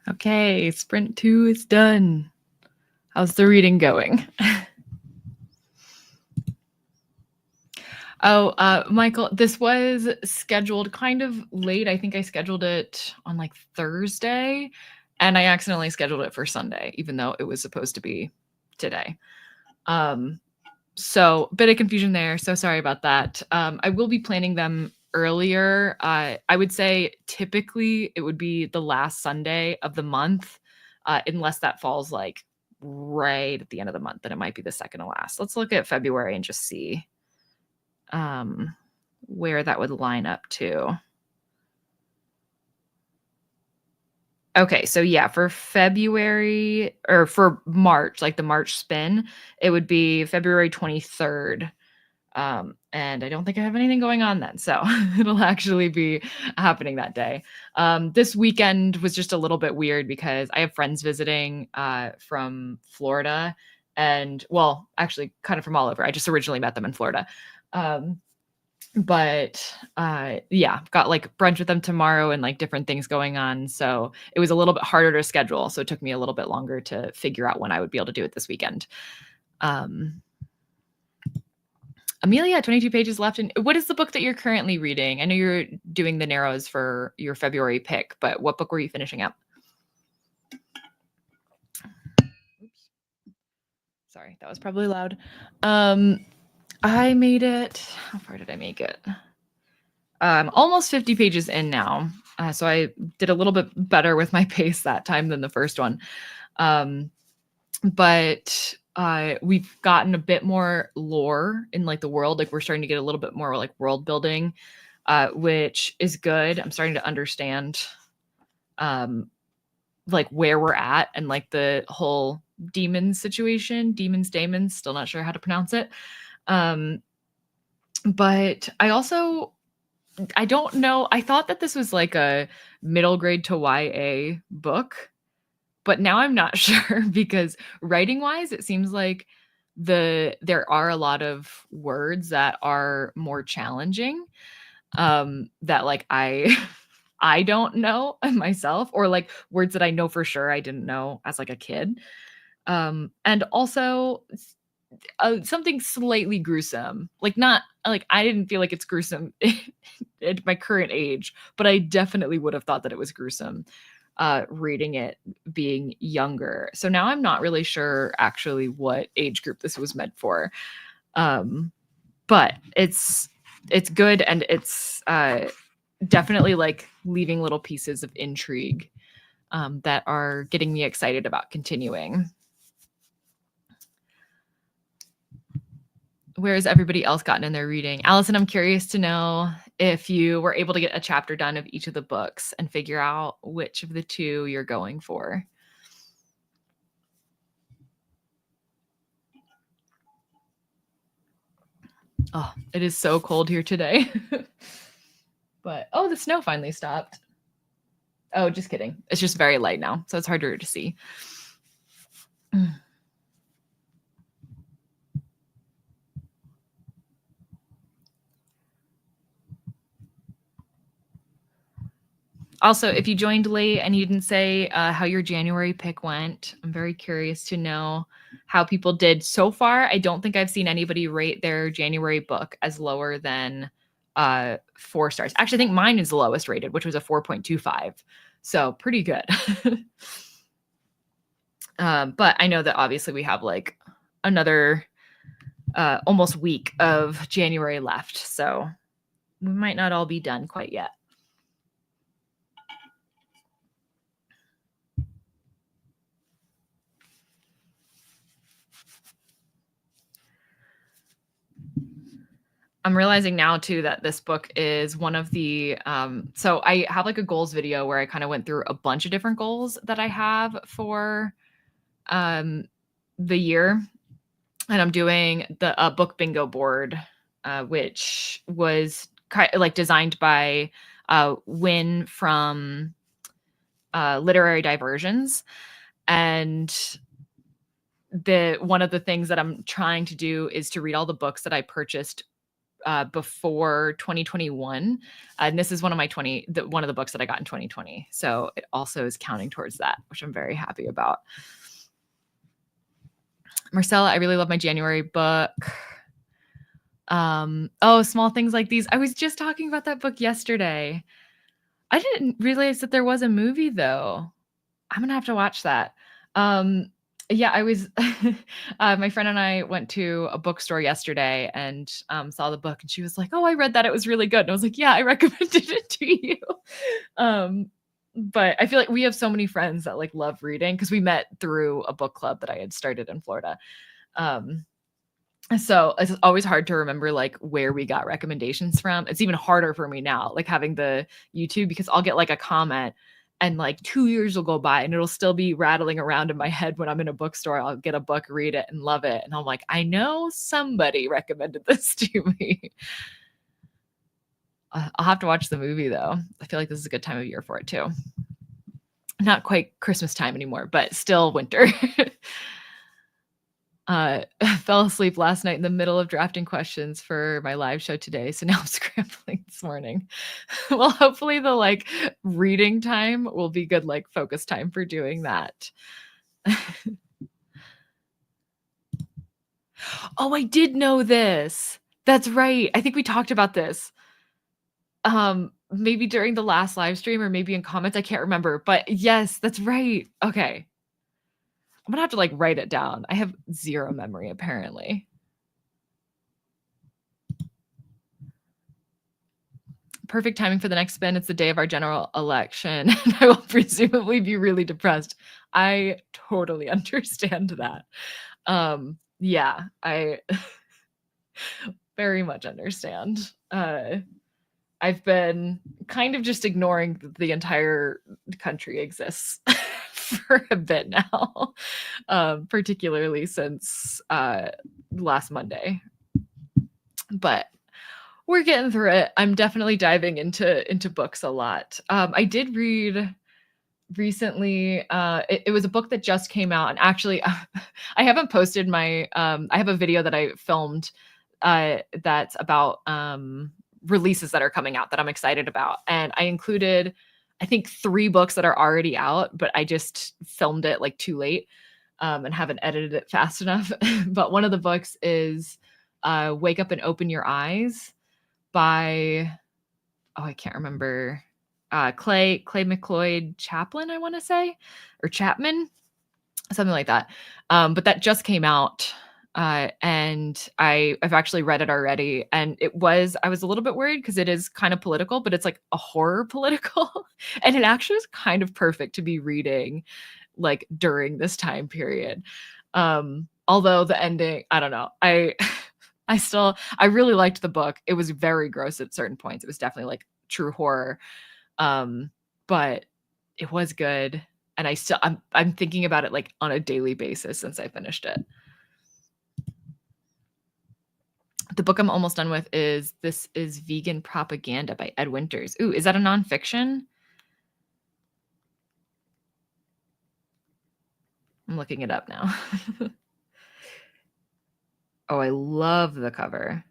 Okay, sprint 2 is done. How's the reading going? Oh, Michael, this was scheduled kind of late. I think I scheduled it on like Thursday, and I accidentally scheduled it for Sunday, even though it was supposed to be today. So bit of confusion there. So sorry about that. I will be planning them earlier. I would say typically it would be the last Sunday of the month, unless that falls like right at the end of the month, then it might be the second to last. Let's look at February and just see where that would line up to. Okay, so yeah, for February or for March, like the March spin, it would be February 23rd. And I don't think I have anything going on then. So it'll actually be happening that day. This weekend was just a little bit weird because I have friends visiting from Florida and, well, actually kind of from all over. I just originally met them in Florida. But yeah, got like brunch with them tomorrow and like different things going on. So it was a little bit harder to schedule. So it took me a little bit longer to figure out when I would be able to do it this weekend. Amelia, 22 pages left. And what is the book that you're currently reading? I know you're doing the narrows for your February pick, but what book were you finishing up? Oops. Sorry, that was probably loud. I made it. How far did I make it? Almost 50 pages in now. So I did a little bit better with my pace that time than the first one. But we've gotten a bit more lore in like the world. Like we're starting to get a little bit more like world building, which is good. I'm starting to understand like where we're at and like the whole demon situation, daemons, still not sure how to pronounce it. But I don't know. I thought that this was like a middle grade to YA book, but now I'm not sure because writing wise, it seems like there are a lot of words that are more challenging that like I don't know myself, or like words that I know for sure I didn't know as like a kid. And also something slightly gruesome, like not like I didn't feel like it's gruesome at my current age, but I definitely would have thought that it was gruesome reading it being younger. So now I'm not really sure actually what age group this was meant for. But it's good, and it's definitely like leaving little pieces of intrigue that are getting me excited about continuing. Where has everybody else gotten in their reading? Allison, I'm curious to know if you were able to get a chapter done of each of the books and figure out which of the two you're going for. Oh, it is so cold here today. But, oh, the snow finally stopped. Oh, just kidding. It's just very light now, so it's harder to see. Also, if you joined late and you didn't say how your January pick went, I'm very curious to know how people did so far. I don't think I've seen anybody rate their January book as lower than 4 stars. Actually, I think mine is the lowest rated, which was a 4.25. So pretty good. But I know that obviously we have like another almost week of January left. So we might not all be done quite yet. I'm realizing now too that this book is one of the so I have like a goals video where I kind of went through a bunch of different goals that I have for the year, and I'm doing the book bingo board, which was like designed by Win from Literary Diversions, and one of the things that I'm trying to do is to read all the books that I purchased before 2021. And this is one of one of the books that I got in 2020. So it also is counting towards that, which I'm very happy about. Marcella, I really love my January book. Small Things Like These. I was just talking about that book yesterday. I didn't realize that there was a movie though. I'm gonna have to watch that. Yeah, I was my friend and I went to a bookstore yesterday and saw the book, and she was like, "Oh, I read that. It was really good." And I was like, "Yeah, I recommended it to you." But I feel like we have so many friends that like love reading because we met through a book club that I had started in Florida. So it's always hard to remember like where we got recommendations from. It's even harder for me now, like having the YouTube, because I'll get like a comment and like 2 years will go by and it'll still be rattling around in my head when I'm in a bookstore. I'll get a book, read it, and love it. And I'm like, I know somebody recommended this to me. I'll have to watch the movie though. I feel like this is a good time of year for it too. Not quite Christmas time anymore, but still winter. Fell asleep last night in the middle of drafting questions for my live show today. So now I'm scrambling this morning. Well, hopefully the like reading time will be good, like focus time for doing that. Oh, I did know this. That's right. I think we talked about this. Maybe during the last live stream or maybe in comments. I can't remember, but yes, that's right. Okay. I'm gonna have to like write it down. I have zero memory apparently. Perfect timing for the next spin. It's the day of our general election. And I will presumably be really depressed. I totally understand that. Yeah, I very much understand. I've been kind of just ignoring that the entire country exists for a bit now, particularly since last Monday. But we're getting through it. I'm definitely diving into books a lot. I did read recently. It was a book that just came out, and actually, I haven't posted my. I have a video that I filmed that's about releases that are coming out that I'm excited about, and I included, I think, 3 books that are already out, but I just filmed it like too late and haven't edited it fast enough. But one of the books is "Wake Up and Open Your Eyes" by, oh, I can't remember, Clay McLeod Chaplin, I want to say, or Chapman, something like that. But that just came out, and I've actually read it already, and I was a little bit worried because it is kind of political, but it's like a horror political, and it actually is kind of perfect to be reading like during this time period. Although the ending, I don't know, I really liked the book. It was very gross at certain points. It was definitely like true horror. But it was good. And I'm thinking about it like on a daily basis since I finished it. The book I'm almost done with is This Is Vegan Propaganda by Ed Winters. Ooh, is that a nonfiction? I'm looking it up now. Oh, I love the cover.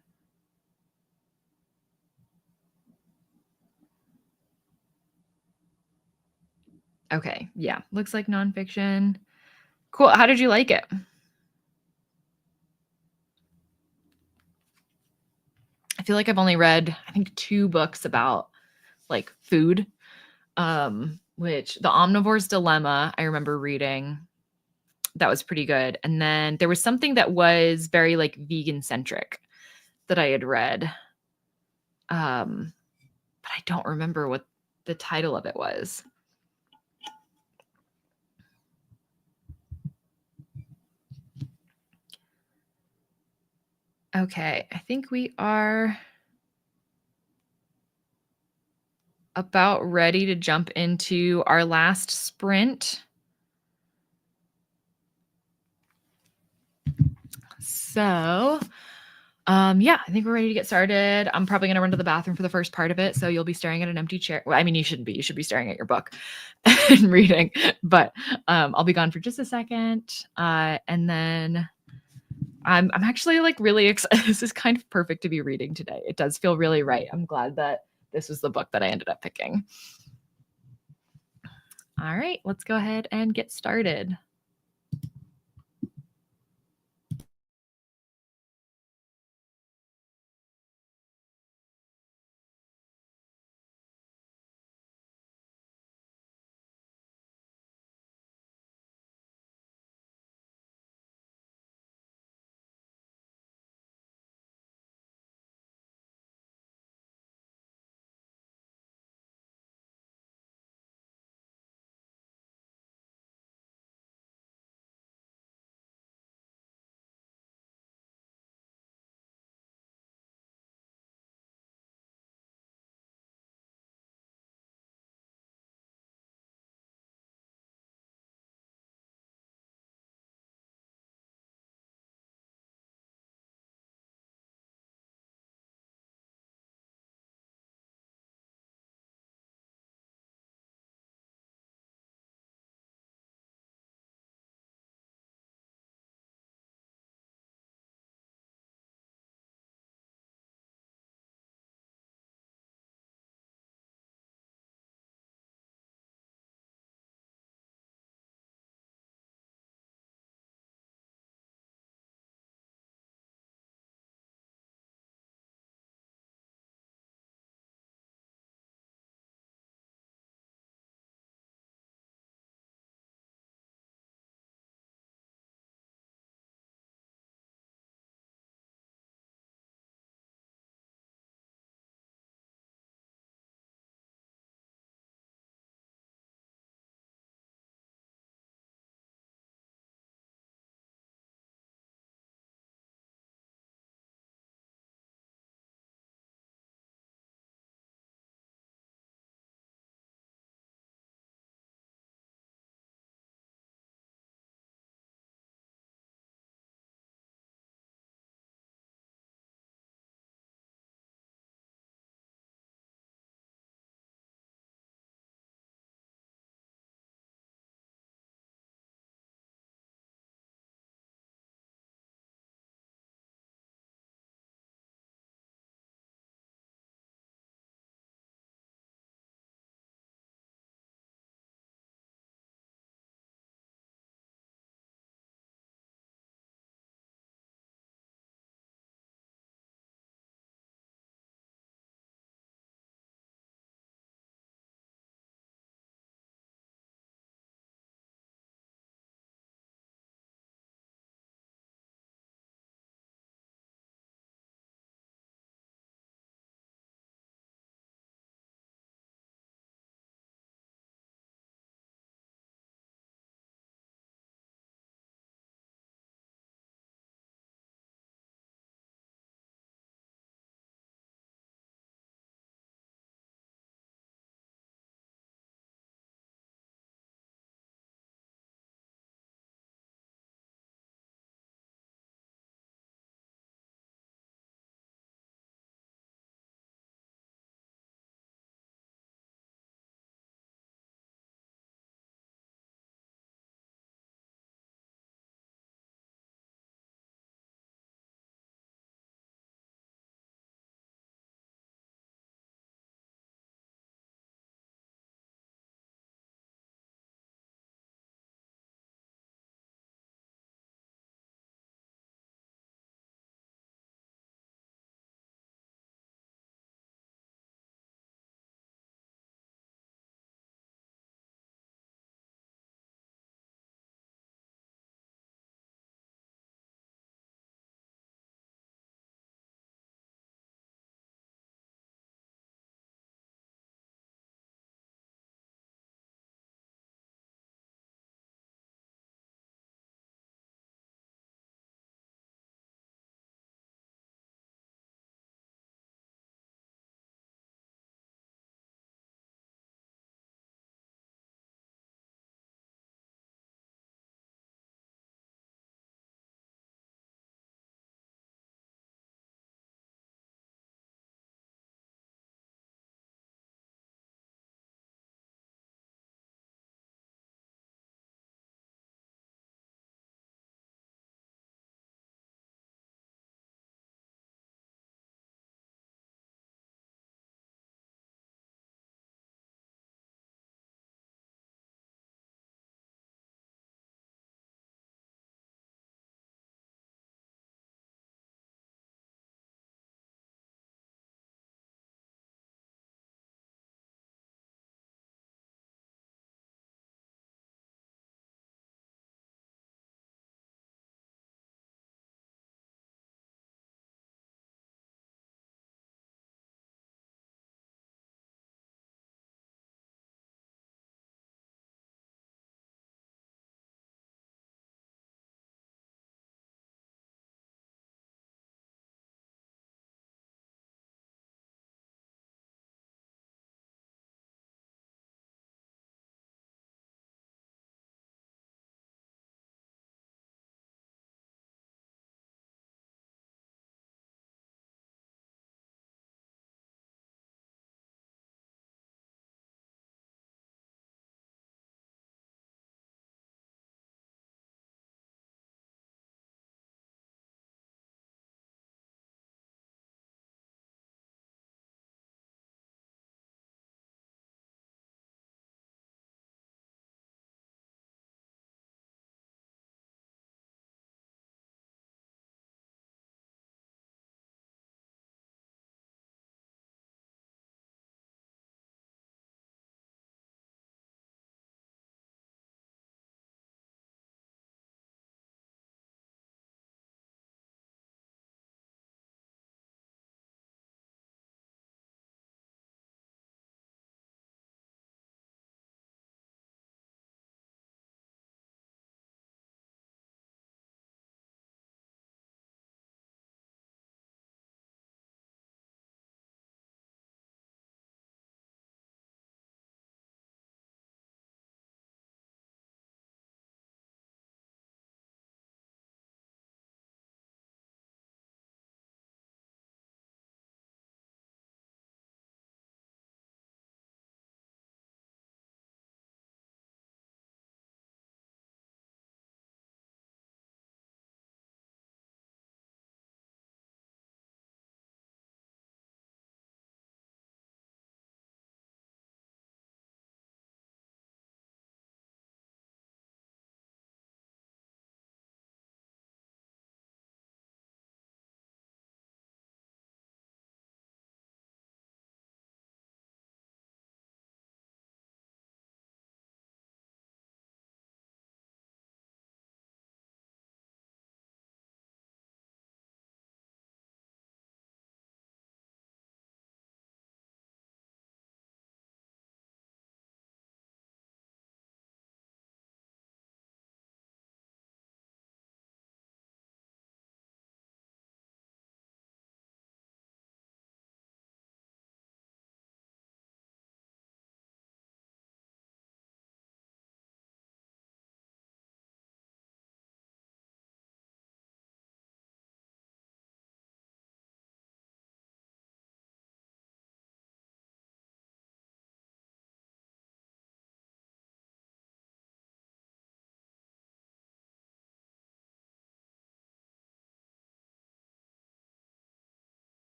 Okay, yeah, looks like nonfiction. Cool. How did you like it? I feel like I've only read, I think, 2 books about like food, which The Omnivore's Dilemma, I remember reading. That was pretty good. And then there was something that was very like vegan centric that I had read. But I don't remember what the title of it was. Okay, I think we are about ready to jump into our last sprint. So, yeah, I think we're ready to get started. I'm probably going to run to the bathroom for the first part of it. So you'll be staring at an empty chair. Well, I mean, you shouldn't be. You should be staring at your book and reading. But I'll be gone for just a second. And then I'm actually like really excited. This is kind of perfect to be reading today. It does feel really right. I'm glad that this was the book that I ended up picking. All right, let's go ahead and get started.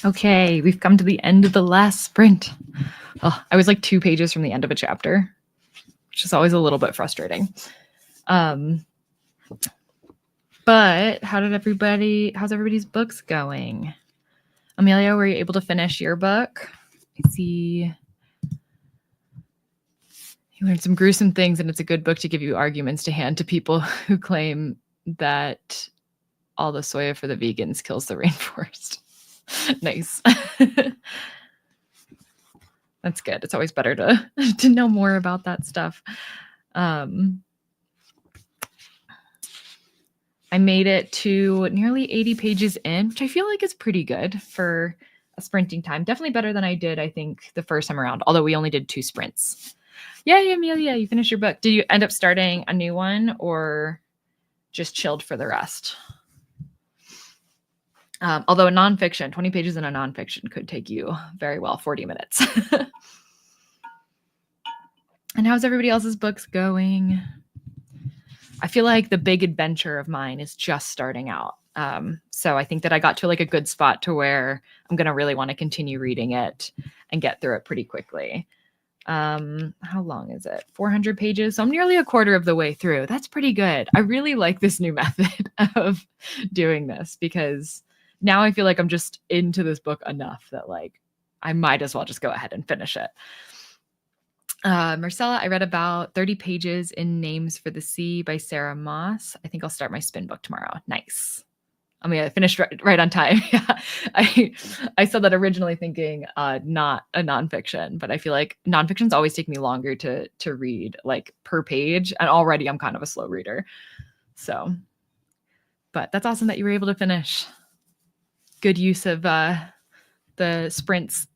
Okay, we've come to the end of the last sprint. Oh, I was like 2 pages from the end of a chapter, which is always a little bit frustrating. But how's everybody's books going? Amelia, were you able to finish your book? I see you learned some gruesome things, and it's a good book to give you arguments to hand to people who claim that all the soya for the vegans kills the rainforest. Nice. That's good. It's always better to know more about that stuff. I made it to nearly 80 pages in, which I feel like is pretty good for a sprinting time. Definitely better than I did, I think, the first time around, although we only did 2 sprints. Yay, Amelia, you finished your book. Did you end up starting a new one or just chilled for the rest? Although a nonfiction, 20 pages in a nonfiction could take you very well 40 minutes. And how's everybody else's books going? I feel like the big adventure of mine is just starting out. So I think that I got to like a good spot to where I'm going to really want to continue reading it and get through it pretty quickly. How long is it? 400 pages. So I'm nearly a quarter of the way through. That's pretty good. I really like this new method of doing this because now I feel like I'm just into this book enough that like I might as well just go ahead and finish it. Marcella, I read about 30 pages in Names for the Sea by Sarah Moss. I think I'll start my spin book tomorrow. Nice. I mean, I finished right on time. Yeah. I said that originally thinking not a nonfiction, but I feel like nonfictions always take me longer to read like per page. And already I'm kind of a slow reader. So, but that's awesome that you were able to finish. Good use of the sprints.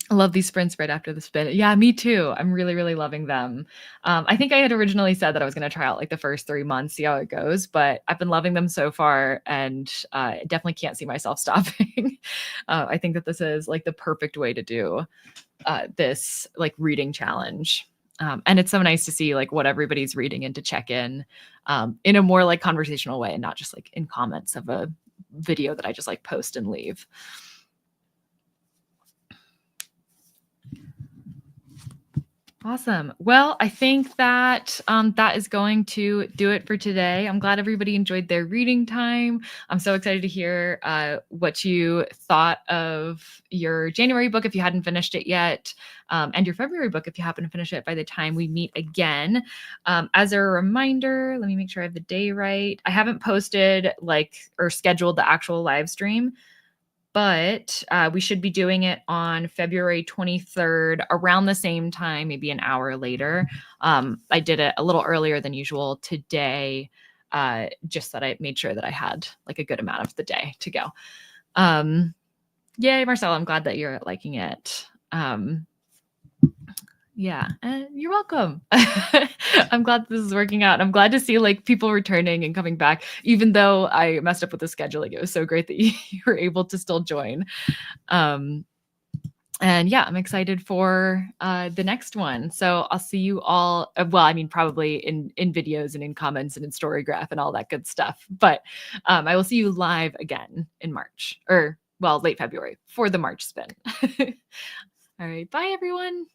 I love these sprints right after the spin. Yeah, me too. I'm really, really loving them. I think I had originally said that I was going to try out like the first 3 months, see how it goes, but I've been loving them so far and I definitely can't see myself stopping. I think that this is like the perfect way to do this like reading challenge. And it's so nice to see like what everybody's reading and to check in a more like conversational way and not just like in comments of a video that I just like post and leave. Awesome. Well, I think that that is going to do it for today. I'm glad everybody enjoyed their reading time. I'm so excited to hear what you thought of your January book if you hadn't finished it yet, and your February book if you happen to finish it by the time we meet again. As a reminder, let me make sure I have the day right. I haven't posted or scheduled the actual live stream, but we should be doing it on February 23rd around the same time, maybe an hour later. I did it a little earlier than usual today, just that I made sure that I had like a good amount of the day to go. Yay, Marcella, I'm glad that you're liking it. Yeah, you're welcome. I'm glad this is working out. I'm glad to see like people returning and coming back, even though I messed up with the scheduling. It was so great that you were able to still join. And yeah, I'm excited for the next one. So I'll see you all. Well, I mean, probably in videos and in comments and in Storygraph and all that good stuff. But I will see you live again in March, or well, late February for the March spin. All right, bye everyone.